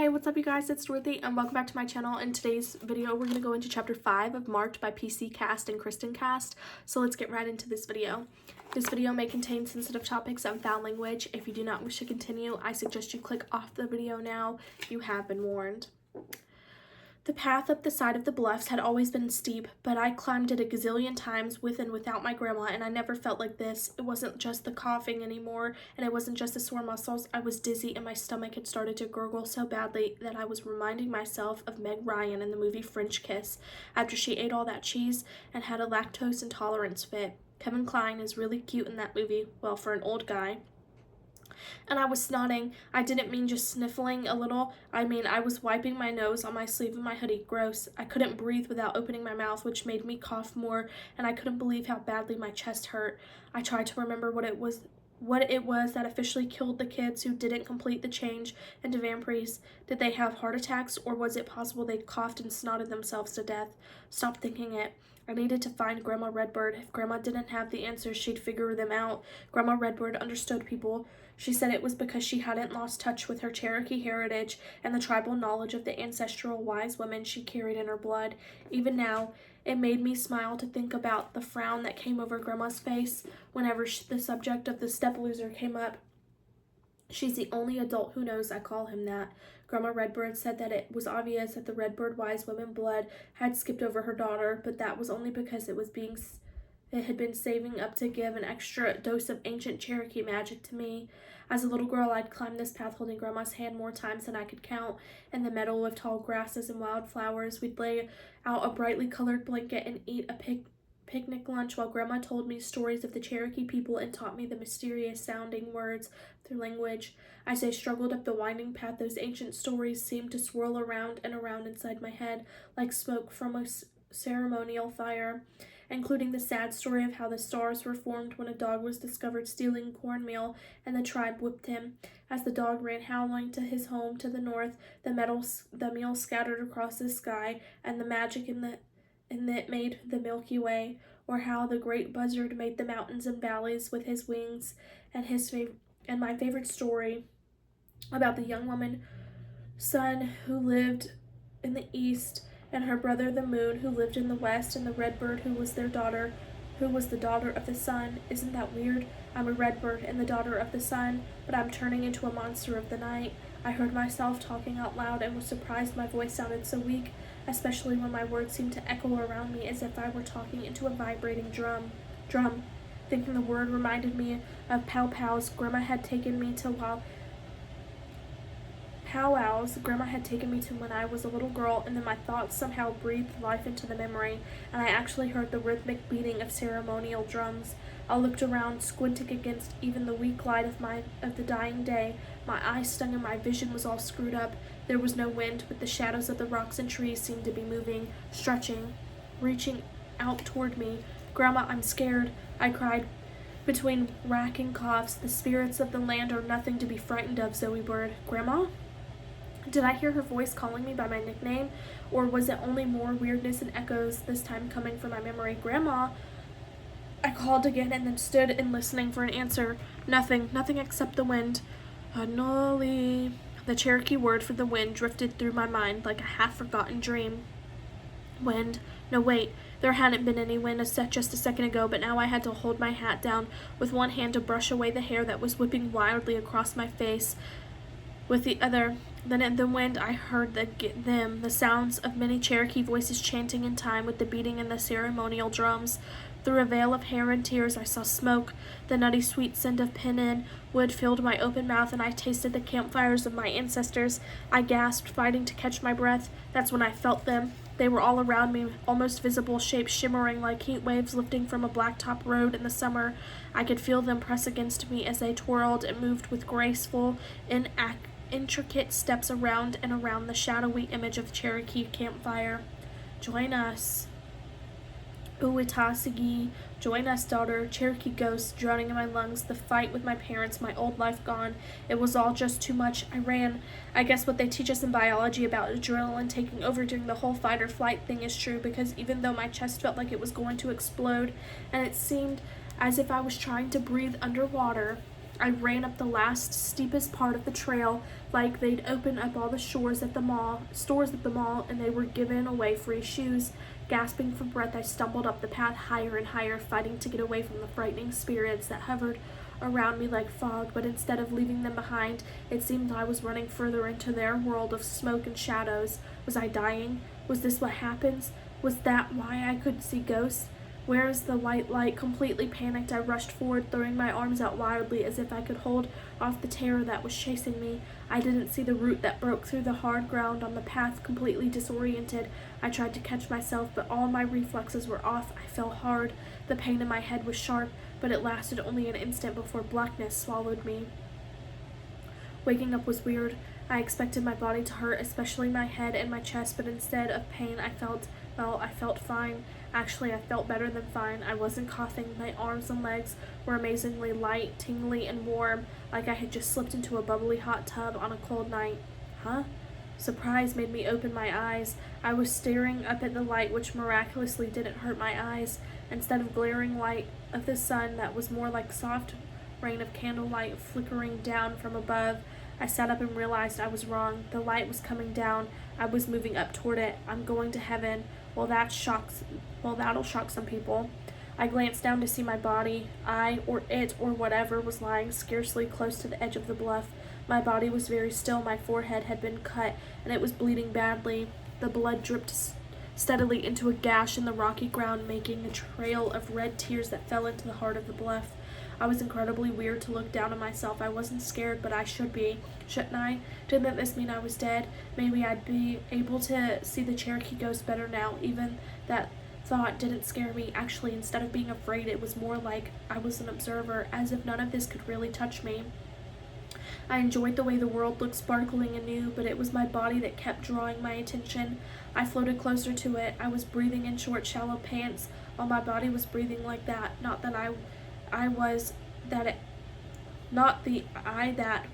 Hey, what's up you guys? It's Dorothy and welcome back to my channel. In today's video, we're going to go into chapter 5 of Marked by PC Cast and Kristen Cast. So let's get right into this video. This video may contain sensitive topics and foul language. If you do not wish to continue, I suggest you click off the video now. You have been warned. The path up the side of the bluffs had always been steep, but I climbed it a gazillion times with and without my grandma, and I never felt like this. It wasn't just the coughing anymore, and it wasn't just the sore muscles. I was dizzy, and my stomach had started to gurgle so badly that I was reminding myself of Meg Ryan in the movie French Kiss, after she ate all that cheese and had a lactose intolerance fit. Kevin Kline is really cute in that movie, well, for an old guy. And I was snotting. I didn't mean just sniffling a little. I mean, I was wiping my nose on my sleeve of my hoodie. Gross. I couldn't breathe without opening my mouth, which made me cough more, and I couldn't believe how badly my chest hurt. I tried to remember what it was that officially killed the kids who didn't complete the change into vampires. Did they have heart attacks, or was it possible they coughed and snotted themselves to death? Stop thinking it. I needed to find Grandma Redbird. If Grandma didn't have the answers, she'd figure them out. Grandma Redbird understood people. She said it was because she hadn't lost touch with her Cherokee heritage and the tribal knowledge of the ancestral wise women she carried in her blood. Even now, it made me smile to think about the frown that came over Grandma's face whenever the subject of the step loser came up. She's the only adult who knows I call him that. Grandma Redbird said that it was obvious that the Redbird wise woman blood had skipped over her daughter, but that was only because it had been saving up to give an extra dose of ancient Cherokee magic to me. As a little girl, I'd climbed this path holding Grandma's hand more times than I could count. In the meadow of tall grasses and wildflowers, we'd lay out a brightly colored blanket and eat a picnic lunch while Grandma told me stories of the Cherokee people and taught me the mysterious sounding words through language. As I struggled up the winding path, those ancient stories seemed to swirl around and around inside my head like smoke from a ceremonial fire, including the sad story of how the stars were formed when a dog was discovered stealing cornmeal and the tribe whipped him. As the dog ran howling to his home to the north, the meal scattered across the sky, and the magic in it made the Milky Way, or how the great buzzard made the mountains and valleys with his wings, and my favorite story about the young woman sun who lived in the east, and her brother the moon who lived in the west, and the redbird who was the daughter of the sun. Isn't that weird? I'm a redbird and the daughter of the sun, but I'm turning into a monster of the night. I heard myself talking out loud and was surprised my voice sounded so weak, especially when my words seemed to echo around me as if I were talking into a vibrating drum. Thinking the word reminded me of powwows Grandma had taken me to when I was a little girl, and then my thoughts somehow breathed life into the memory, and I actually heard the rhythmic beating of ceremonial drums. I looked around, squinting against even the weak light of the dying day. My eyes stung and my vision was all screwed up. There was no wind, but the shadows of the rocks and trees seemed to be moving, stretching, reaching out toward me. Grandma, I'm scared, I cried. Between racking coughs, the spirits of the land are nothing to be frightened of, Zoe Bird. Grandma? Did I hear her voice calling me by my nickname, or was it only more weirdness and echoes, this time coming from my memory? Grandma? I called again and then stood and listening for an answer. Nothing except the wind. Anoli. The Cherokee word for the wind drifted through my mind like a half-forgotten dream. Wind. No, wait. There hadn't been any wind just a second ago, but now I had to hold my hat down with one hand to brush away the hair that was whipping wildly across my face. With the other, then in the wind, I heard the sounds of many Cherokee voices chanting in time with the beating and the ceremonial drums. Through a veil of hair and tears, I saw smoke. The nutty sweet scent of pinnin wood filled my open mouth, and I tasted the campfires of my ancestors. I gasped, fighting to catch my breath. That's when I felt them. They were all around me, almost visible shapes shimmering like heat waves lifting from a blacktop road in the summer. I could feel them press against me as they twirled and moved with graceful, intricate steps around and around the shadowy image of Cherokee campfire. Join us. Uwitasigi, join us, daughter. Cherokee ghosts drowning in my lungs, the fight with my parents, my old life gone. It was all just too much. I ran. I guess what they teach us in biology about adrenaline taking over during the whole fight or flight thing is true, because even though my chest felt like it was going to explode, and it seemed as if I was trying to breathe underwater, I ran up the last steepest part of the trail like they'd opened up all the stores at the mall, and they were giving away free shoes. Gasping for breath, I stumbled up the path higher and higher, fighting to get away from the frightening spirits that hovered around me like fog, but instead of leaving them behind, it seemed I was running further into their world of smoke and shadows. Was I dying? Was this what happens? Was that why I could see ghosts? Where is the white light? Completely panicked, I rushed forward, throwing my arms out wildly as if I could hold off the terror that was chasing me. I didn't see the root that broke through the hard ground on the path. Completely disoriented, I tried to catch myself, but all my reflexes were off. I fell hard. The pain in my head was sharp, but it lasted only an instant before blackness swallowed me. Waking up was weird. I expected my body to hurt, especially my head and my chest, but instead of pain, I felt fine. Actually, I felt better than fine. I wasn't coughing. My arms and legs were amazingly light, tingly, and warm, like I had just slipped into a bubbly hot tub on a cold night. Huh? Surprise made me open my eyes. I was staring up at the light, which miraculously didn't hurt my eyes. Instead of glaring light of the sun, that was more like soft rain of candlelight flickering down from above. I sat up and realized I was wrong. The light was coming down. I was moving up toward it. I'm going to heaven. Well, that'll shock some people. I glanced down to see my body. I, or it, or whatever, was lying scarcely close to the edge of the bluff. My body was very still. My forehead had been cut, and it was bleeding badly. The blood dripped steadily into a gash in the rocky ground, making a trail of red tears that fell into the heart of the bluff. I was incredibly weird to look down on myself. I wasn't scared, but I should be, shouldn't I? Didn't this mean I was dead? Maybe I'd be able to see the Cherokee ghost better now. Even that thought didn't scare me. Actually, instead of being afraid, it was more like I was an observer, as if none of this could really touch me. I enjoyed the way the world looked sparkling and new, but it was my body that kept drawing my attention. I floated closer to it. I was breathing in short, shallow pants, while my body was breathing like that. Not that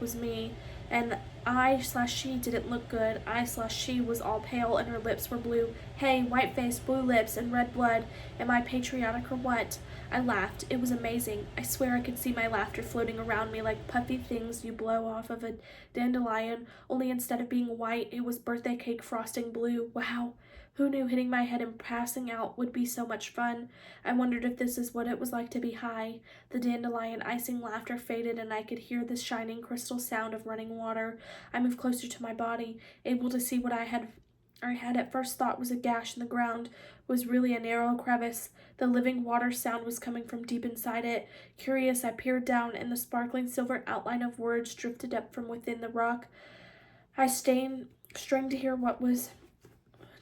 was me, and I/she didn't look good. I/she was all pale and her lips were blue. Hey, white face, blue lips, and red blood. Am I patriotic or what? I laughed. It was amazing. I swear I could see my laughter floating around me like puffy things you blow off of a dandelion, only instead of being white, it was birthday cake frosting blue. Wow. Who knew hitting my head and passing out would be so much fun? I wondered if this is what it was like to be high. The dandelion icing laughter faded, and I could hear the shining crystal sound of running water. I moved closer to my body, able to see what I had at first thought was a gash in the ground was really a narrow crevice. The living water sound was coming from deep inside it. Curious, I peered down, and the sparkling silver outline of words drifted up from within the rock. I strained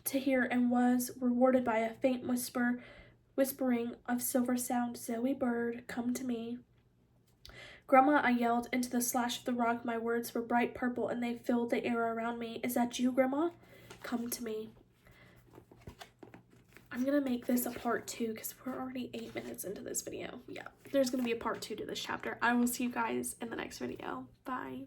to hear and was rewarded by a faint whispering of silver sound. Zoe Bird, come to me. Grandma, I yelled into the slash of the rock. My words were bright purple, and they filled the air around me. Is that you, Grandma? Come to me. I'm going to make this a part 2 because we're already 8 minutes into this video. Yeah, there's going to be a part 2 to this chapter. I will see you guys in the next video. Bye.